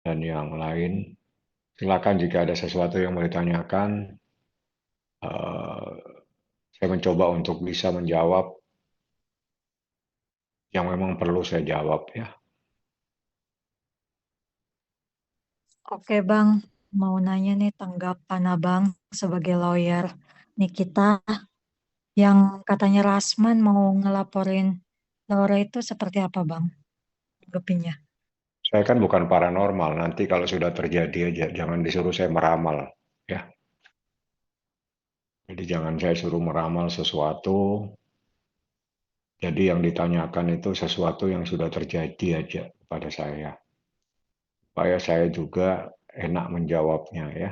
dan yang lain. Silakan jika ada sesuatu yang mau ditanyakan, eh, saya mencoba untuk bisa menjawab yang memang perlu saya jawab ya. Oke Bang, mau nanya nih tanggapan Abang sebagai lawyer Nikita yang katanya Rasman mau ngelaporin Laura itu seperti apa Bang? Tanggapinnya. Saya kan bukan paranormal, nanti kalau sudah terjadi aja, jangan disuruh saya meramal ya. Jadi jangan saya suruh meramal sesuatu, jadi yang ditanyakan itu sesuatu yang sudah terjadi aja pada saya. Supaya saya juga enak menjawabnya ya.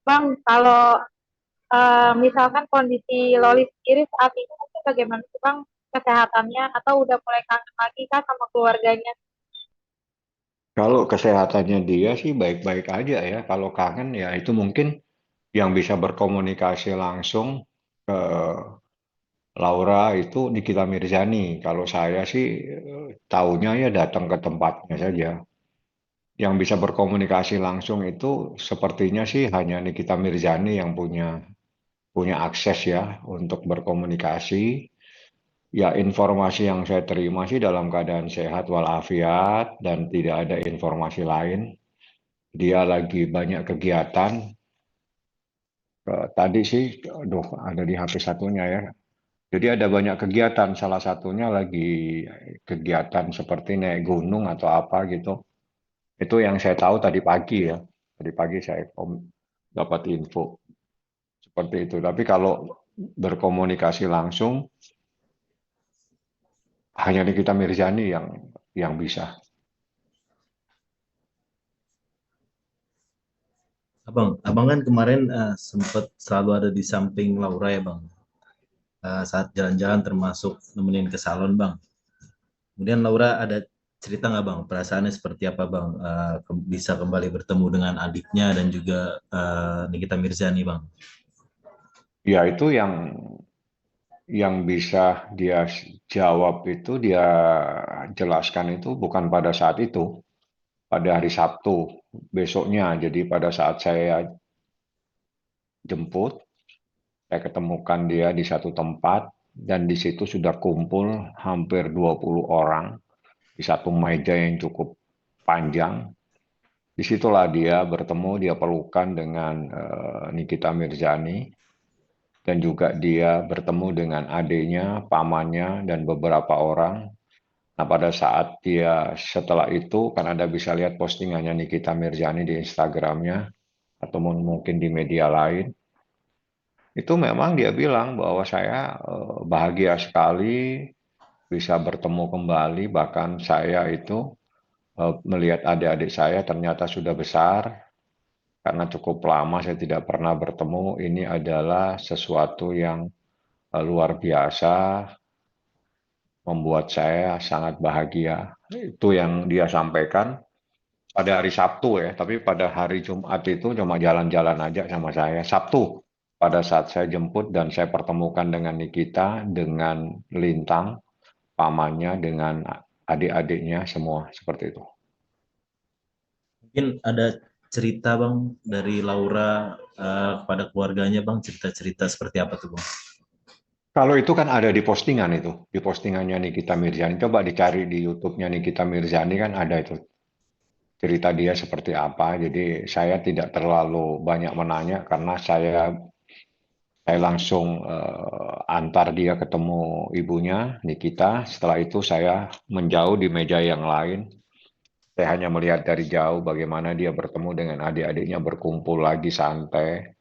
Bang, kalau misalkan kondisi Loli sendiri saat ini mungkin bagaimana sih Bang kesehatannya atau udah mulai kangen lagi kah sama keluarganya? Kalau kesehatannya dia sih baik-baik aja ya. Kalau kangen ya itu mungkin yang bisa berkomunikasi langsung ke Laura itu Nikita Mirzani. Kalau saya sih taunya ya datang ke tempatnya saja. Yang bisa berkomunikasi langsung itu sepertinya sih hanya Nikita Mirzani yang punya akses ya untuk berkomunikasi. Ya, informasi yang saya terima sih dalam keadaan sehat walafiat dan tidak ada informasi lain. Dia lagi banyak kegiatan. Tadi sih, aduh, ada di HP satunya ya. Jadi ada banyak kegiatan. Salah satunya lagi kegiatan seperti naik gunung atau apa gitu. Itu yang saya tahu tadi pagi ya. Tadi pagi saya dapat info seperti itu. Tapi kalau berkomunikasi langsung, hanya Nikita Mirzani yang bisa. Abang kan kemarin sempat selalu ada di samping Laura ya bang. Saat jalan-jalan termasuk nemenin ke salon bang. Kemudian Laura ada cerita nggak bang? Perasaannya seperti apa bang? Bisa kembali bertemu dengan adiknya dan juga Nikita Mirzani bang. Ya itu yang bisa dia jawab itu dia jelaskan itu bukan pada saat itu, pada hari Sabtu besoknya. Jadi pada saat saya jemput, saya ketemukan dia di satu tempat dan di situ sudah kumpul hampir 20 orang di satu meja yang cukup panjang. Disitulah dia bertemu, dia pelukan dengan Nikita Mirzani dan juga dia bertemu dengan adiknya, pamannya, dan beberapa orang. Nah, pada saat dia setelah itu, kan Anda bisa lihat postingannya Nikita Mirzani di Instagramnya, atau mungkin di media lain. Itu memang dia bilang bahwa saya bahagia sekali bisa bertemu kembali, bahkan saya itu melihat adik-adik saya ternyata sudah besar, karena cukup lama saya tidak pernah bertemu. Ini adalah sesuatu yang luar biasa, membuat saya sangat bahagia. Itu yang dia sampaikan pada hari Sabtu ya, tapi pada hari Jumat itu cuma jalan-jalan aja sama saya. Sabtu pada saat saya jemput dan saya pertemukan dengan Nikita, dengan Lintang, pamannya, dengan adik-adiknya semua seperti itu. Mungkin ada cerita bang dari Laura kepada keluarganya bang. Cerita-cerita seperti apa tuh bang? Kalau itu kan ada di postingan itu, di postingannya Nikita Mirzani. Coba dicari di YouTube-nya Nikita Mirzani kan ada itu cerita dia seperti apa. Jadi saya tidak terlalu banyak menanya karena saya langsung antar dia ketemu ibunya Nikita. Setelah itu saya menjauh di meja yang lain. Saya hanya melihat dari jauh bagaimana dia bertemu dengan adik-adiknya berkumpul lagi santai.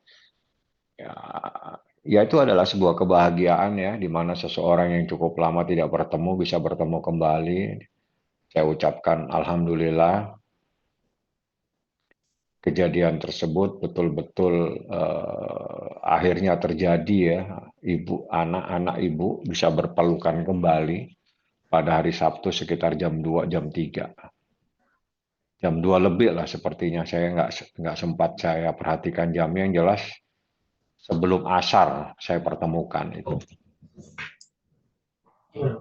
Ya, ya itu adalah sebuah kebahagiaan ya, di mana seseorang yang cukup lama tidak bertemu bisa bertemu kembali. Saya ucapkan alhamdulillah kejadian tersebut betul-betul akhirnya terjadi ya. Ibu, anak-anak ibu bisa berpelukan kembali pada hari Sabtu sekitar jam 2, jam 3. Jam 2 lebih lah sepertinya, saya nggak sempat saya perhatikan jamnya, yang jelas sebelum asar saya pertemukan itu. Oh,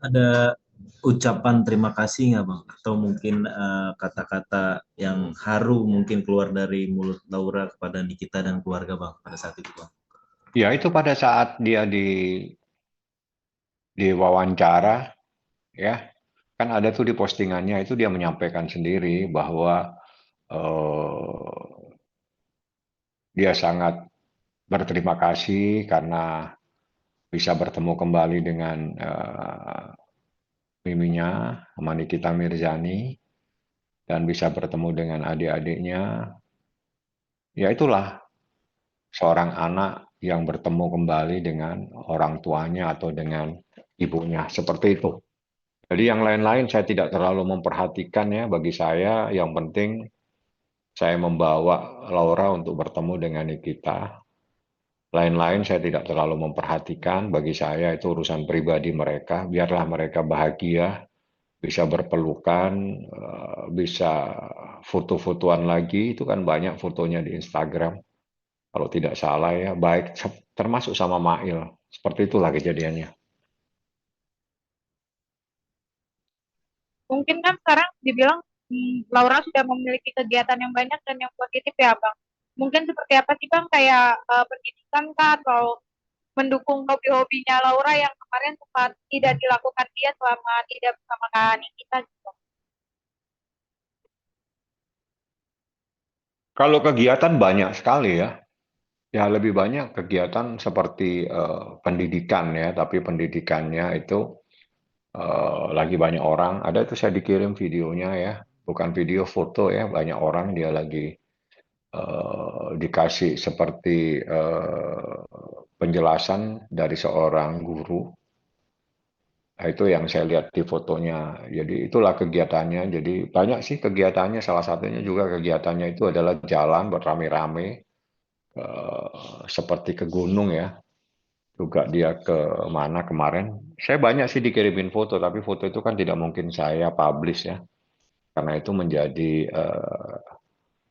ada ucapan terima kasih nggak Bang? Atau mungkin kata-kata yang haru mungkin keluar dari mulut Laura kepada Nikita dan keluarga Bang pada saat itu Bang? Ya itu pada saat dia di wawancara, ya kan ada tuh di postingannya itu dia menyampaikan sendiri bahwa eh, dia sangat berterima kasih karena bisa bertemu kembali dengan miminya, sama Nikita Mirzani, dan bisa bertemu dengan adik-adiknya. Ya itulah seorang anak yang bertemu kembali dengan orang tuanya atau dengan ibunya, seperti itu. Jadi yang lain-lain saya tidak terlalu memperhatikan ya, bagi saya yang penting saya membawa Laura untuk bertemu dengan Nikita. Lain-lain saya tidak terlalu memperhatikan, bagi saya itu urusan pribadi mereka, biarlah mereka bahagia, bisa berpelukan, bisa foto-fotoan lagi, itu kan banyak fotonya di Instagram, kalau tidak salah ya, baik termasuk sama Mail, seperti itulah kejadiannya. Mungkin kan sekarang dibilang Laura sudah memiliki kegiatan yang banyak dan yang positif ya Bang. Mungkin seperti apa sih Bang kayak pendidikan kah atau mendukung hobi-hobinya Laura yang kemarin sempat tidak dilakukan dia selama tidak bersama Kak Nikita gitu. Kalau kegiatan banyak sekali ya, ya lebih banyak kegiatan seperti pendidikan ya, tapi pendidikannya itu lagi banyak orang. Ada itu saya dikirim videonya ya, bukan video, foto ya, banyak orang dia lagi dikasih seperti penjelasan dari seorang guru. Nah, itu yang saya lihat di fotonya. Jadi itulah kegiatannya. Jadi banyak sih kegiatannya. Salah satunya juga kegiatannya itu adalah jalan beramai-ramai seperti ke gunung ya. Juga dia ke mana kemarin. Saya banyak sih dikirimin foto, tapi foto itu kan tidak mungkin saya publish ya. Karena itu menjadi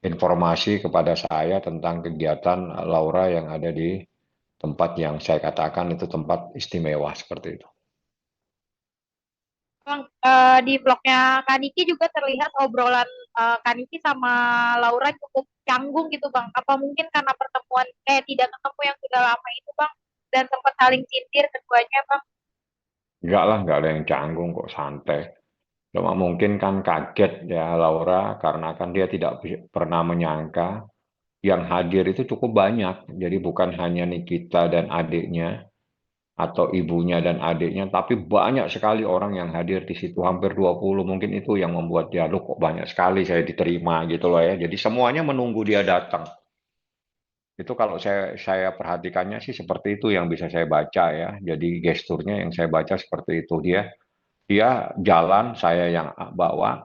informasi kepada saya tentang kegiatan Laura yang ada di tempat yang saya katakan itu tempat istimewa seperti itu. Bang, di vlognya Kak Niki juga terlihat obrolan Kak Niki sama Laura cukup canggung gitu Bang. Apa mungkin karena pertemuan tidak ketemu yang sudah lama itu Bang dan sempat saling sindir keduanya Bang? Enggak lah, enggak ada yang canggung kok, santai. Cuma mungkin kan kaget ya Laura karena kan dia tidak pernah menyangka yang hadir itu cukup banyak. Jadi bukan hanya Nikita dan adiknya atau ibunya dan adiknya, tapi banyak sekali orang yang hadir di situ, hampir 20. Mungkin itu yang membuat dia, loh kok banyak sekali saya diterima gitu loh ya. Jadi semuanya menunggu dia datang. Itu kalau saya perhatikannya sih seperti itu yang bisa saya baca ya. Jadi gesturnya yang saya baca seperti itu. Dia jalan, saya yang bawa,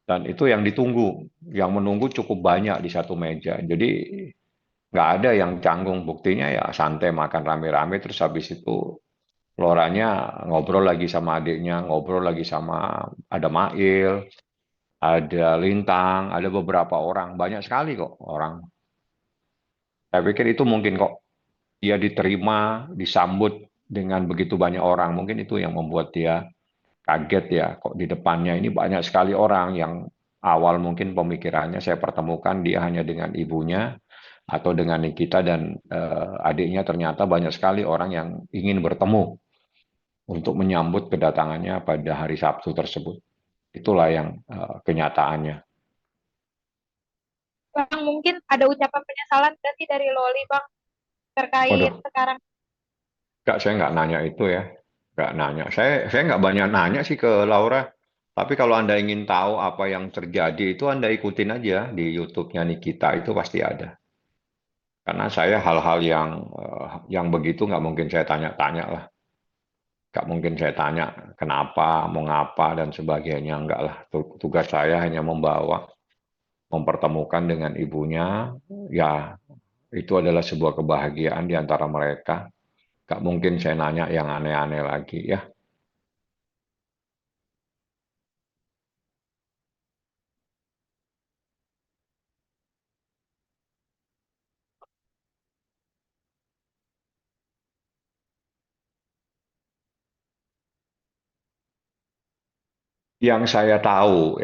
dan itu yang ditunggu. Yang menunggu cukup banyak di satu meja. Jadi nggak ada yang canggung. Buktinya ya santai makan rame-rame, terus habis itu Loranya ngobrol lagi sama adiknya, ngobrol lagi sama ada Mail, ada Lintang, ada beberapa orang. Banyak sekali kok orang. Saya pikir itu mungkin kok dia diterima, disambut dengan begitu banyak orang. Mungkin itu yang membuat dia kaget ya, kok di depannya ini banyak sekali orang yang awal mungkin pemikirannya saya pertemukan dia hanya dengan ibunya atau dengan Nikita dan adiknya, ternyata banyak sekali orang yang ingin bertemu untuk menyambut kedatangannya pada hari Sabtu tersebut. Itulah yang kenyataannya. Bang mungkin ada ucapan penyesalan nggak sih dari Loli Bang terkait Waduh, sekarang? saya nggak nanya itu ya. Nggak nanya. Saya nggak banyak nanya sih ke Laura. Tapi kalau Anda ingin tahu apa yang terjadi itu Anda ikutin aja di YouTube-nya Nikita, itu pasti ada. Karena saya hal-hal yang begitu nggak mungkin saya tanya-tanya lah. Nggak mungkin saya tanya kenapa, mau ngapa, dan sebagainya. Enggak lah. Tugas saya hanya membawa, mempertemukan dengan ibunya. Ya, itu adalah sebuah kebahagiaan di antara mereka. Nggak mungkin saya nanya yang aneh-aneh lagi ya. Yang saya tahu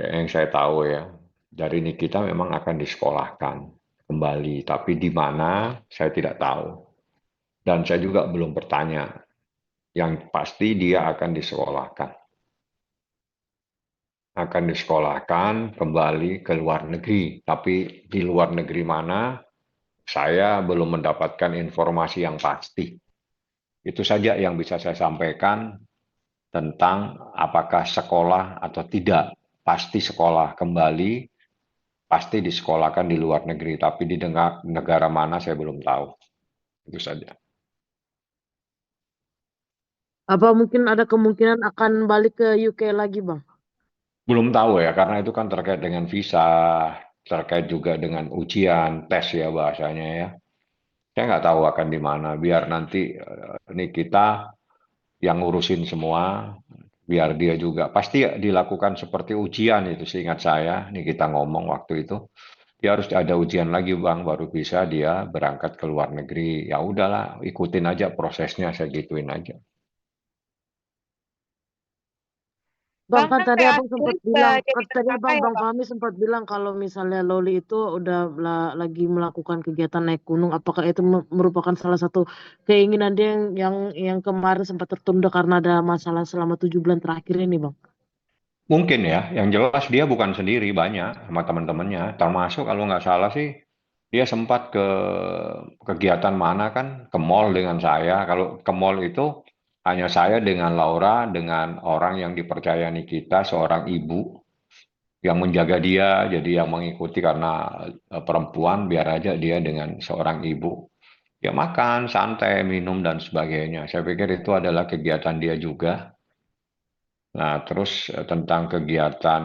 ya, dari Nikita memang akan disekolahkan kembali, tapi di mana saya tidak tahu. Dan saya juga belum bertanya. Yang pasti dia akan disekolahkan kembali ke luar negeri. Tapi di luar negeri mana, saya belum mendapatkan informasi yang pasti. Itu saja yang bisa saya sampaikan tentang apakah sekolah atau tidak. Pasti sekolah kembali, pasti disekolahkan di luar negeri, tapi di negara mana saya belum tahu. Itu saja. Apa mungkin ada kemungkinan akan balik ke UK lagi, Bang? Belum tahu ya, karena itu kan terkait dengan visa, terkait juga dengan ujian, tes ya bahasanya ya. Saya nggak tahu akan di mana. Biar nanti ini kita yang ngurusin semua, biar dia juga pasti dilakukan seperti ujian itu seingat saya. Ini kita ngomong waktu itu. Dia harus ada ujian lagi bang, baru bisa dia berangkat ke luar negeri. Ya udahlah, ikutin aja prosesnya, saya gituin aja. Bang, Bang kan kan tadi PA abang sempat tulis bilang, jadi kan tadi tersangka abang, ya Bang Bang? Fahmi sempat bilang kalau misalnya Loli itu udah lagi melakukan kegiatan naik gunung, apakah itu merupakan salah satu keinginan dia yang kemarin sempat tertunda karena ada masalah selama 7 bulan terakhir ini, Bang? Mungkin ya, yang jelas dia bukan sendiri, banyak sama teman-temannya. Termasuk kalau nggak salah sih, dia sempat ke kegiatan mana kan, ke mall dengan saya. Kalau ke mall itu hanya saya dengan Laura, dengan orang yang dipercaya Nikita, seorang ibu yang menjaga dia, jadi yang mengikuti karena perempuan, biar aja dia dengan seorang ibu. Ya makan, santai, minum, dan sebagainya. Saya pikir itu adalah kegiatan dia juga. Nah, terus tentang kegiatan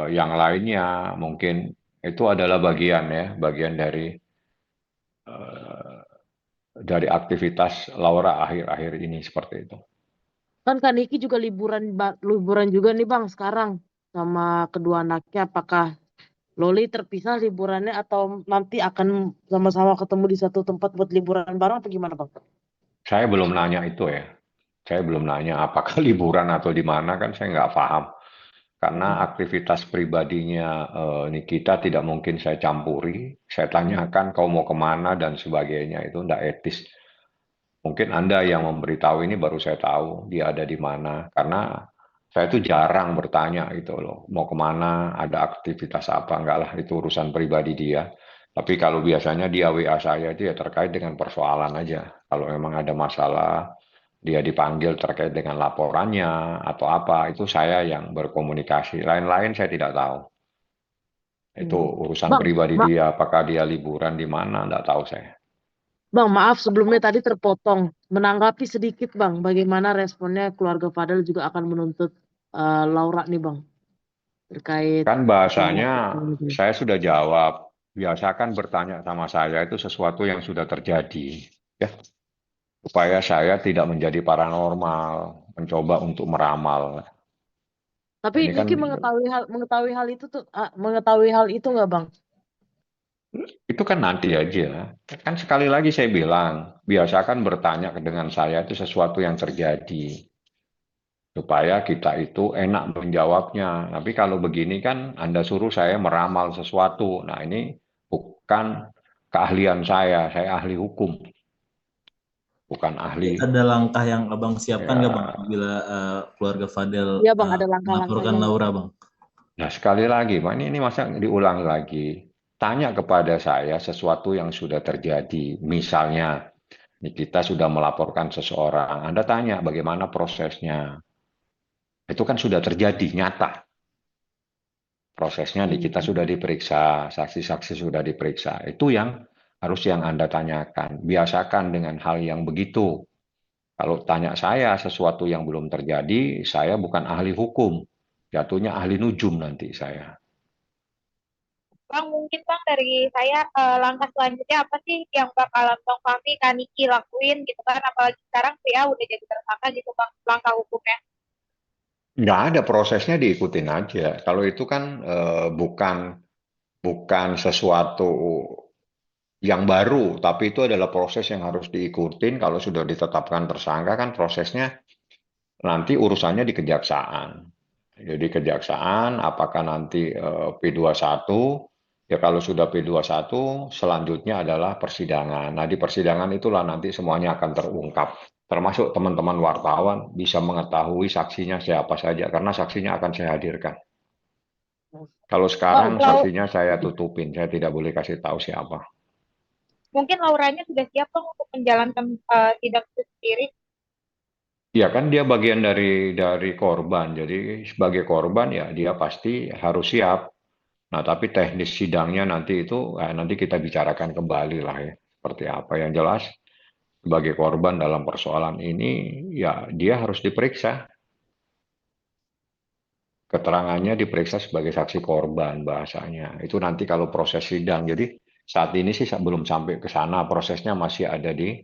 yang lainnya, mungkin itu adalah bagian ya, bagian eh, dari aktivitas Laura akhir-akhir ini seperti itu. Kan Kak Niki juga liburan juga nih, Bang, sekarang sama kedua anaknya. Apakah Loli terpisah liburannya atau nanti akan sama-sama ketemu di satu tempat buat liburan bareng atau gimana, Bang? Saya belum nanya itu ya. Saya belum nanya apakah liburan atau di mana kan saya nggak paham. Karena aktivitas pribadinya Nikita tidak mungkin saya campuri. Saya tanyakan kau mau kemana dan sebagainya itu tidak etis. Mungkin Anda yang memberitahu ini baru saya tahu dia ada di mana. Karena saya itu jarang bertanya gitu loh. Mau kemana, ada aktivitas apa, enggak lah itu urusan pribadi dia. Tapi kalau biasanya dia WA saya itu ya terkait dengan persoalan aja. Kalau memang ada masalah, dia dipanggil terkait dengan laporannya atau apa, itu saya yang berkomunikasi. Lain-lain saya tidak tahu. Itu Hmm. urusan Bang, pribadi dia, apakah dia liburan di mana, enggak tahu saya. Bang, maaf sebelumnya tadi terpotong. Menanggapi sedikit, Bang, bagaimana responnya keluarga Fadel juga akan menuntut Laura nih, Bang, terkait Kan bahasanya ini. saya sudah jawab. Biasakan bertanya sama saya itu sesuatu yang sudah terjadi. Ya, supaya saya tidak menjadi paranormal, mencoba untuk meramal. Tapi Ini kan Niki mengetahui hal itu nggak, Bang? itu kan nanti aja. Kan sekali lagi saya bilang, biasakan bertanya dengan saya itu sesuatu yang terjadi. Supaya kita itu enak menjawabnya. Tapi kalau begini kan Anda suruh saya meramal sesuatu. Nah ini bukan keahlian saya ahli hukum, bukan ahli. Ada langkah yang abang siapkan nggak bang Ya, bila keluarga Fadel Iya, Bang, ada melaporkan langkah-langkahnya nggak? Laura bang? nah sekali lagi, Pak, ini masa diulang lagi. Tanya kepada saya sesuatu yang sudah terjadi. Misalnya, ini kita sudah melaporkan seseorang. Anda tanya bagaimana prosesnya. Itu kan sudah terjadi, nyata. Prosesnya di kita sudah diperiksa, saksi-saksi sudah diperiksa. Itu yang harus yang Anda tanyakan. Biasakan dengan hal yang begitu. Kalau tanya saya sesuatu yang belum terjadi, saya bukan ahli hukum. Jatuhnya ahli nujum nanti saya. Bang, mungkin Bang dari saya langkah selanjutnya apa sih yang bakalan Bang Fahmi Kaniki lakuin gitu kan? Apalagi sekarang PA udah jadi tersangka gitu Bang, langkah hukumnya. Nggak ada prosesnya diikutin aja. Kalau itu kan bukan bukan sesuatu yang baru, tapi itu adalah proses yang harus diikutin. Kalau sudah ditetapkan tersangka kan prosesnya nanti urusannya di kejaksaan. Jadi kejaksaan apakah nanti P21, ya kalau sudah P21 selanjutnya adalah persidangan. Nah di persidangan itulah nanti semuanya akan terungkap. Termasuk teman-teman wartawan bisa mengetahui saksinya siapa saja karena saksinya akan saya hadirkan. Kalau Bang, sekarang Lau, saksinya saya tutupin, saya tidak boleh kasih tahu siapa. mungkin Lauranya sudah siap Bang untuk menjalankan sidang itu sendiri. Ya kan dia bagian dari korban. Jadi sebagai korban ya dia pasti harus siap. Nah, tapi teknis sidangnya nanti itu nanti kita bicarakan kembali lah ya. Seperti apa yang jelas sebagai korban dalam persoalan ini ya dia harus diperiksa. Keterangannya diperiksa sebagai saksi korban bahasanya. Itu nanti kalau proses sidang. Jadi saat ini sih belum sampai ke sana. Prosesnya masih ada di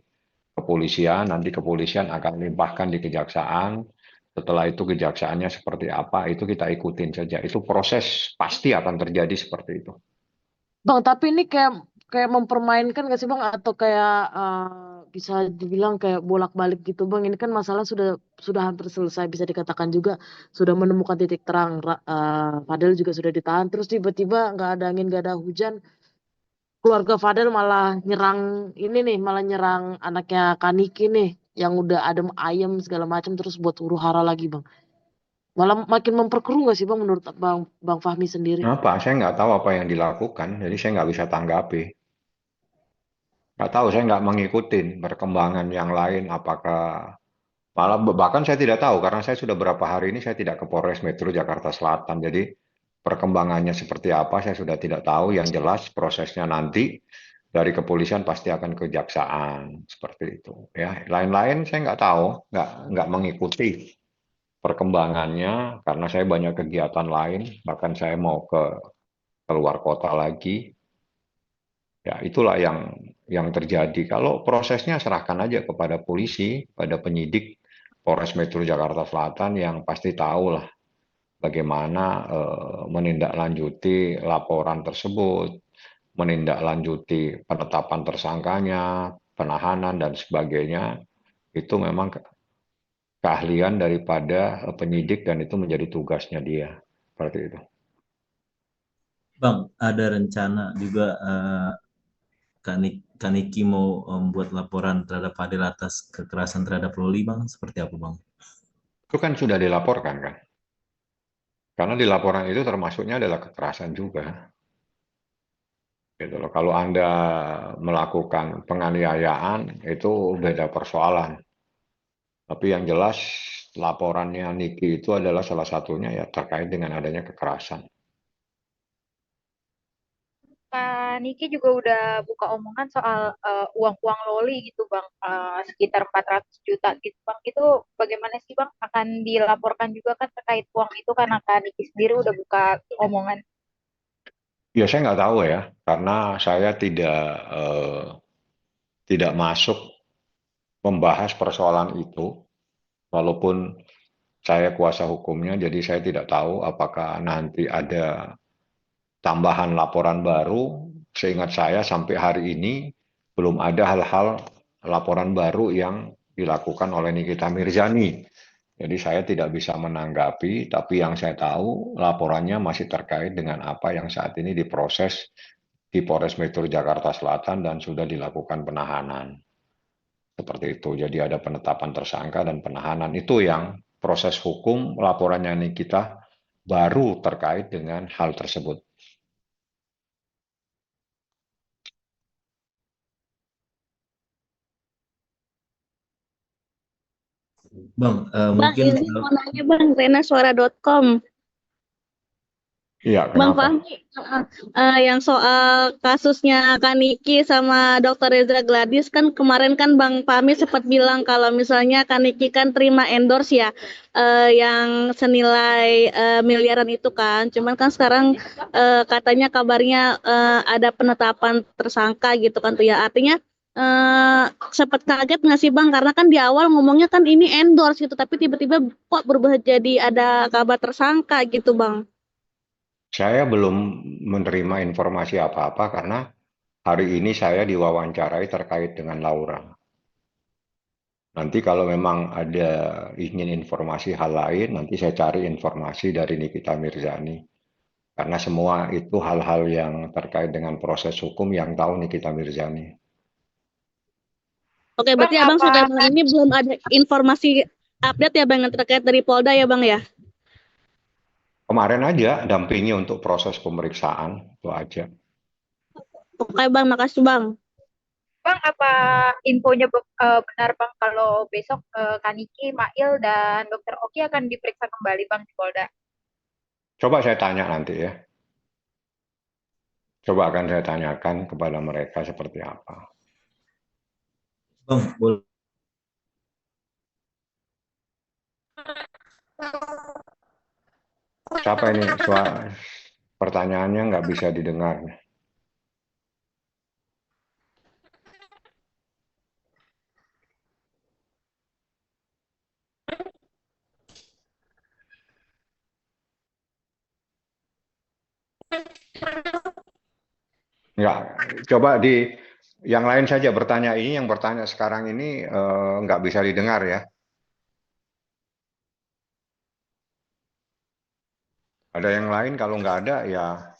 kepolisian. Nanti kepolisian akan limpahkan di kejaksaan. Setelah itu kejaksaannya seperti apa, itu kita ikutin saja. Itu proses pasti akan terjadi seperti itu. Bang, tapi ini kayak kayak mempermainkan gak sih Bang, atau kayak bisa dibilang kayak bolak-balik gitu Bang. Ini kan masalah sudah hampir selesai, bisa dikatakan juga sudah menemukan titik terang. Fadel juga sudah ditahan, terus tiba-tiba nggak ada angin nggak ada hujan, keluarga Fadel malah nyerang ini nih, malah nyerang anaknya Kaniki nih yang udah adem ayem segala macam, terus buat huru hara lagi Bang. Malah makin memperkeruh gak sih Bang menurut Bang Fahmi sendiri? Kenapa? Saya nggak tahu apa yang dilakukan, jadi saya nggak bisa tanggapi. Nggak tahu, saya nggak mengikuti perkembangan yang lain. Apakah malah bahkan saya tidak tahu karena saya sudah berapa hari ini saya tidak ke Polres Metro Jakarta Selatan. Jadi perkembangannya seperti apa saya sudah tidak tahu. Yang jelas prosesnya nanti dari kepolisian pasti akan kejaksaan seperti itu. Ya, lain-lain saya nggak tahu, nggak mengikuti perkembangannya karena saya banyak kegiatan lain. Bahkan saya mau ke keluar kota lagi. Ya, itulah yang terjadi. Kalau prosesnya serahkan aja kepada polisi, pada penyidik Polres Metro Jakarta Selatan yang pasti tahu lah bagaimana menindaklanjuti laporan tersebut, menindaklanjuti penetapan tersangkanya, penahanan dan sebagainya. Itu memang keahlian daripada penyidik dan itu menjadi tugasnya dia. Seperti itu. Bang, ada rencana juga Kak Niki mau membuat laporan terhadap Fadil atas kekerasan terhadap Loli, Bang. Seperti apa, Bang? Itu kan sudah dilaporkan kan? Karena di laporan itu termasuknya adalah kekerasan juga. Gitu loh. Kalau Anda melakukan penganiayaan itu beda persoalan. Tapi yang jelas laporannya Niki itu adalah salah satunya ya terkait dengan adanya kekerasan. Kak Niki juga udah buka omongan soal uang-uang loli gitu Bang, sekitar 400 juta gitu Bang. Itu bagaimana sih Bang? Akan dilaporkan juga kan terkait uang itu karena Kak Niki sendiri udah buka omongan. Ya saya nggak tahu ya, karena saya tidak masuk membahas persoalan itu. Walaupun saya kuasa hukumnya, jadi saya tidak tahu apakah nanti ada tambahan laporan baru. Seingat saya sampai hari ini belum ada hal-hal laporan baru yang dilakukan oleh Nikita Mirzani. Jadi saya tidak bisa menanggapi, tapi yang saya tahu laporannya masih terkait dengan apa yang saat ini diproses di Polres Metro Jakarta Selatan dan sudah dilakukan penahanan. Seperti itu. Jadi ada penetapan tersangka dan penahanan. Itu yang proses hukum laporannya Nikita baru terkait dengan hal tersebut. Bang, Bang, mungkin ini mau nanya Bang, renasuara.com. Iya, Bang kenapa? Fahmi, yang soal kasusnya Kaniki sama Dr. Reza Gladys kan kemarin kan Bang Fahmi sempat bilang kalau misalnya Kaniki kan terima endorse ya, yang senilai miliaran itu kan. Cuman kan sekarang katanya kabarnya ada penetapan tersangka gitu kan tuh ya. Artinya sempat kaget nggak sih Bang? Karena kan di awal ngomongnya kan ini endorse gitu, tapi tiba-tiba kok berubah jadi ada kabar tersangka gitu Bang. Saya belum menerima informasi apa-apa karena hari ini saya diwawancarai terkait dengan Laura. Nanti kalau memang ada ingin informasi hal lain, nanti saya cari informasi dari Nikita Mirzani. Karena semua itu hal-hal yang terkait dengan proses hukum yang tahu Nikita Mirzani. Oke, Bang, berarti abang apa sampai malam ini belum ada informasi update ya bang yang terkait dari Polda ya bang ya? Kemarin aja dampingi untuk proses pemeriksaan, itu aja. Oke bang, makasih bang. apa infonya benar Bang kalau besok Kaniki, Mail dan Dokter Oki akan diperiksa kembali Bang di Polda? Coba saya tanya nanti ya. Coba akan saya tanyakan kepada mereka seperti apa. Bang, boleh. Siapa ini? Pertanyaannya nggak bisa didengar. Nggak, coba di yang lain saja bertanya ini, yang bertanya sekarang ini nggak bisa didengar ya. Ada yang lain, kalau nggak ada ya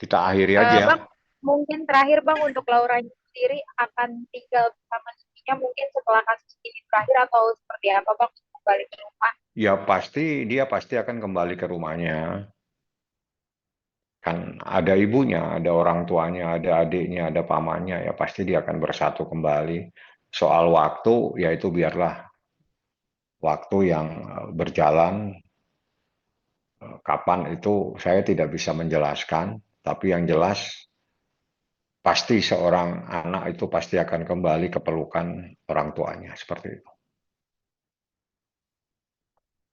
kita akhiri aja. Bang, mungkin terakhir Bang untuk Laura sendiri akan tinggal bersama istrinya mungkin setelah kasus ini berakhir atau seperti apa Bang kembali ke rumah? Ya dia pasti akan kembali ke rumahnya. Kan ada ibunya, ada orang tuanya, ada adiknya, ada pamannya, ya pasti dia akan bersatu kembali. Soal waktu, ya itu biarlah waktu yang berjalan. Kapan itu saya tidak bisa menjelaskan, tapi yang jelas pasti seorang anak itu pasti akan kembali ke pelukan orang tuanya, seperti itu.